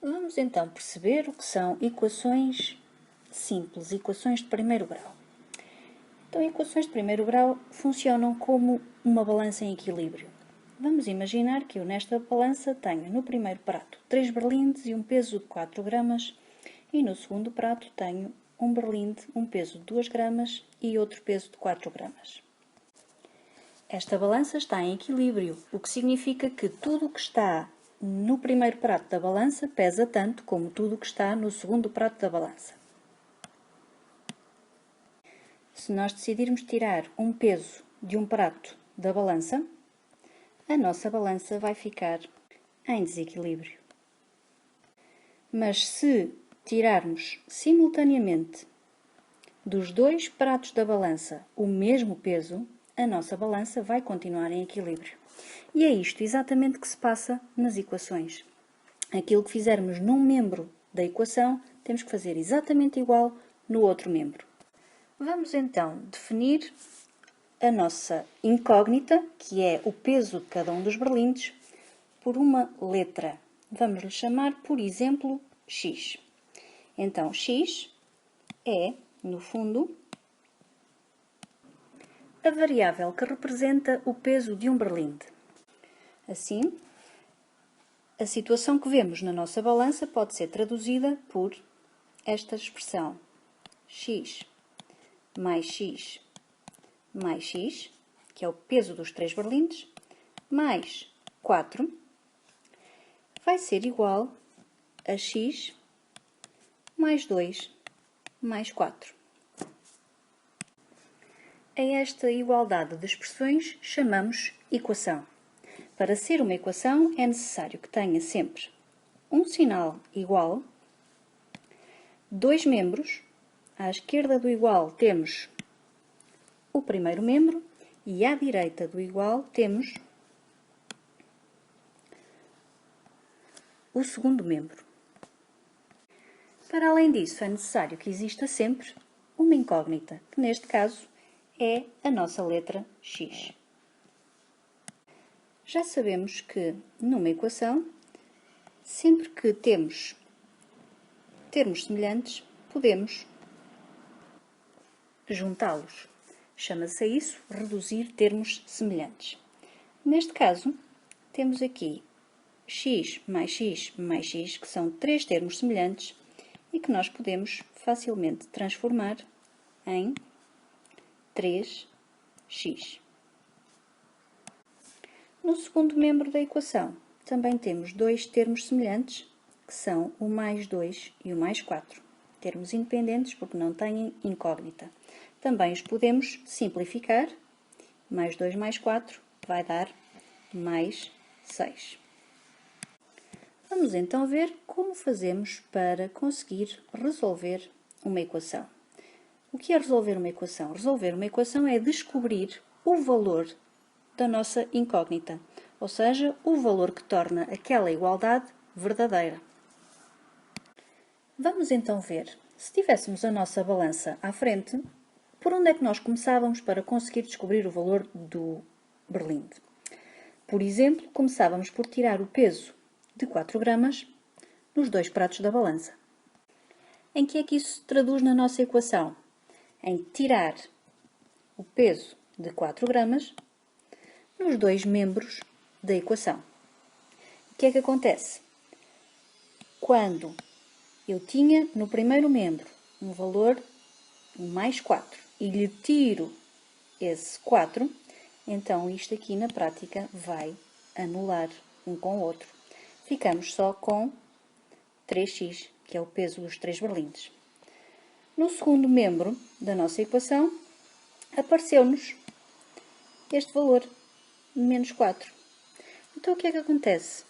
Vamos então perceber o que são equações simples, equações de primeiro grau. Então, equações de primeiro grau funcionam como uma balança em equilíbrio. Vamos imaginar que eu nesta balança tenho no primeiro prato 3 berlindes e um peso de 4 gramas e no segundo prato tenho um berlinde, um peso de 2 gramas e outro peso de 4 gramas. Esta balança está em equilíbrio, o que significa que tudo o que está no primeiro prato da balança pesa tanto como tudo o que está no segundo prato da balança. Se nós decidirmos tirar um peso de um prato da balança, a nossa balança vai ficar em desequilíbrio. Mas se tirarmos simultaneamente dos dois pratos da balança o mesmo peso, a nossa balança vai continuar em equilíbrio. E é isto exatamente que se passa nas equações. Aquilo que fizermos num membro da equação, temos que fazer exatamente igual no outro membro. Vamos então definir a nossa incógnita, que é o peso de cada um dos berlindes, por uma letra. Vamos lhe chamar, por exemplo, x. Então, x é, no fundo, a variável que representa o peso de um berlinde. Assim, a situação que vemos na nossa balança pode ser traduzida por esta expressão: x mais x mais x, que é o peso dos 3 berlindes, mais 4, vai ser igual a x mais 2 mais 4. A esta igualdade de expressões chamamos equação. Para ser uma equação é necessário que tenha sempre um sinal igual, dois membros. À esquerda do igual temos o primeiro membro e à direita do igual temos o segundo membro. Para além disso, é necessário que exista sempre uma incógnita, que neste caso é a nossa letra x. Já sabemos que numa equação, sempre que temos termos semelhantes, podemos juntá-los. Chama-se isso reduzir termos semelhantes. Neste caso, temos aqui x mais x mais x, que são 3 termos semelhantes e que nós podemos facilmente transformar em 3x. No segundo membro da equação, também temos dois termos semelhantes, que são o mais 2 e o mais 4. Termos independentes porque não têm incógnita. Também os podemos simplificar. Mais 2 mais 4 vai dar mais 6. Vamos então ver como fazemos para conseguir resolver uma equação. O que é resolver uma equação? Resolver uma equação é descobrir o valor da nossa incógnita, ou seja, o valor que torna aquela igualdade verdadeira. Vamos então ver, se tivéssemos a nossa balança à frente, por onde é que nós começávamos para conseguir descobrir o valor do berlinde? Por exemplo, começávamos por tirar o peso de 4 gramas nos dois pratos da balança. Em que é que isso se traduz na nossa equação? Em tirar o peso de 4 gramas nos dois membros da equação. O que é que acontece? Quando eu tinha no primeiro membro um valor mais 4 e lhe tiro esse 4, então isto aqui na prática vai anular um com o outro. Ficamos só com 3x, que é o peso dos 3 berlindes. No segundo membro da nossa equação, apareceu-nos este valor, menos 4. Então, o que é que acontece?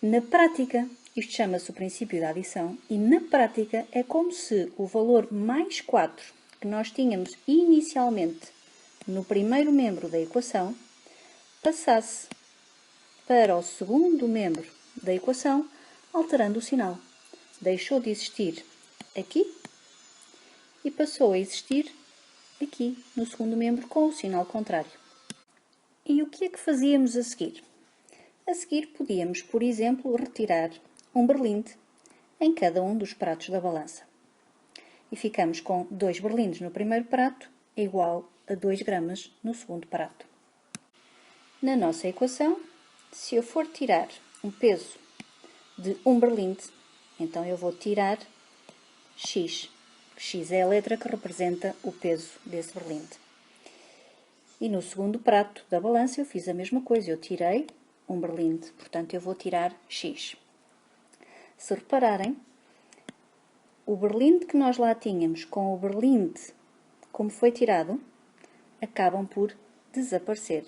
Na prática, isto chama-se o princípio da adição, e na prática é como se o valor mais 4 que nós tínhamos inicialmente no primeiro membro da equação passasse para o segundo membro da equação, alterando o sinal. Deixou de existir aqui e passou a existir aqui no segundo membro com o sinal contrário. E o que é que fazíamos a seguir? A seguir podíamos, por exemplo, retirar um berlinde em cada um dos pratos da balança. E ficamos com 2 berlindes no primeiro prato, igual a 2 gramas no segundo prato. Na nossa equação, se eu for tirar um peso de 1 berlinde, então eu vou tirar x. X é a letra que representa o peso desse berlinde. E no segundo prato da balança eu fiz a mesma coisa, eu tirei 1 berlinde, portanto eu vou tirar x. Se repararem, o berlinde que nós lá tínhamos com o berlinde como foi tirado, acabam por desaparecer.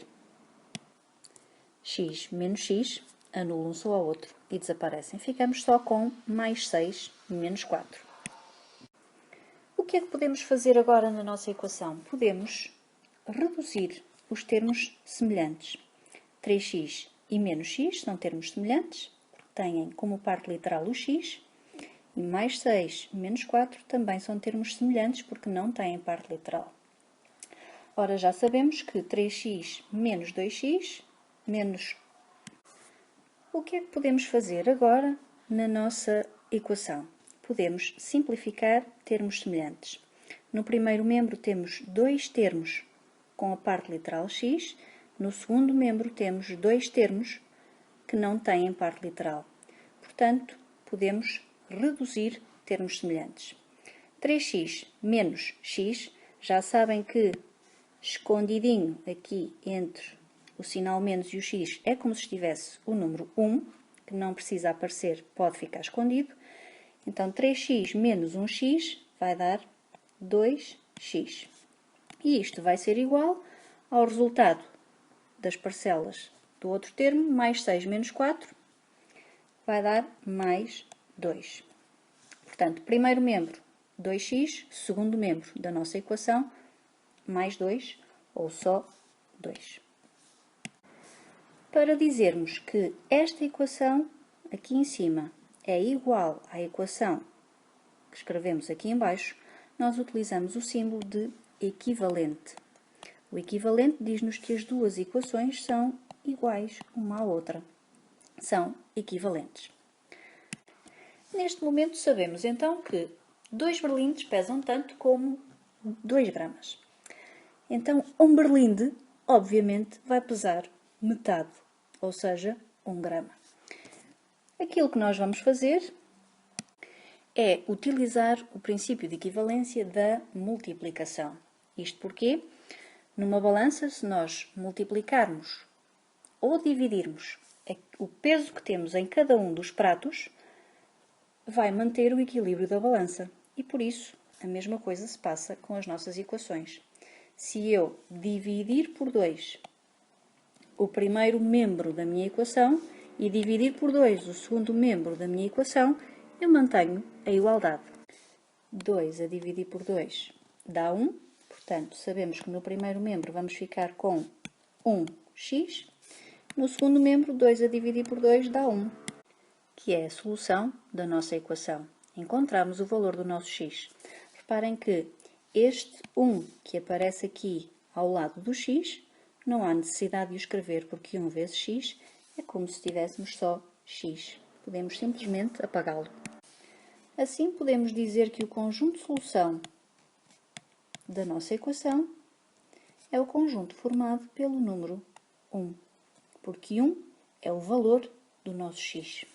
X menos x anulam-se um ao outro e desaparecem. Ficamos só com mais 6 menos 4. O que é que podemos fazer agora na nossa equação? Podemos reduzir os termos semelhantes. 3x e menos x são termos semelhantes, porque têm como parte literal o x, e mais 6 menos 4 também são termos semelhantes, porque não têm parte literal. Ora, já sabemos que 3x menos 2x menos... O que é que podemos fazer agora na nossa equação? Podemos simplificar termos semelhantes. No primeiro membro temos 2 termos com a parte literal x, no segundo membro temos 2 termos que não têm parte literal. Portanto, podemos reduzir termos semelhantes. 3x menos x, já sabem que escondidinho aqui entre o sinal menos e o x é como se estivesse o número 1, que não precisa aparecer, pode ficar escondido. Então, 3x menos 1x vai dar 2x. E isto vai ser igual ao resultado das parcelas do outro termo, mais 6 menos 4, vai dar mais 2. Portanto, primeiro membro, 2x, segundo membro da nossa equação, mais 2, ou só 2. Para dizermos que esta equação, aqui em cima, é igual à equação que escrevemos aqui em baixo, nós utilizamos o símbolo de equivalente. O equivalente diz-nos que as duas equações são iguais uma à outra. São equivalentes. Neste momento sabemos então que 2 berlindes pesam tanto como 2 gramas. Então, um berlinde, obviamente, vai pesar metade, ou seja, 1 grama. Aquilo que nós vamos fazer é utilizar o princípio de equivalência da multiplicação. Isto porque, numa balança, se nós multiplicarmos ou dividirmos o peso que temos em cada um dos pratos, vai manter o equilíbrio da balança. E por isso, a mesma coisa se passa com as nossas equações. Se eu dividir por 2 o primeiro membro da minha equação e dividir por 2 o segundo membro da minha equação, eu mantenho a igualdade. 2 a dividir por 2 dá 1, portanto, sabemos que no primeiro membro vamos ficar com 1x, no segundo membro, 2 a dividir por 2 dá 1, que é a solução da nossa equação. Encontramos o valor do nosso x. Reparem que este 1 que aparece aqui ao lado do x, não há necessidade de o escrever, porque 1 vezes x é como se tivéssemos só x. Podemos simplesmente apagá-lo. Assim, podemos dizer que o conjunto de solução da nossa equação é o conjunto formado pelo número 1, porque 1 é o valor do nosso x.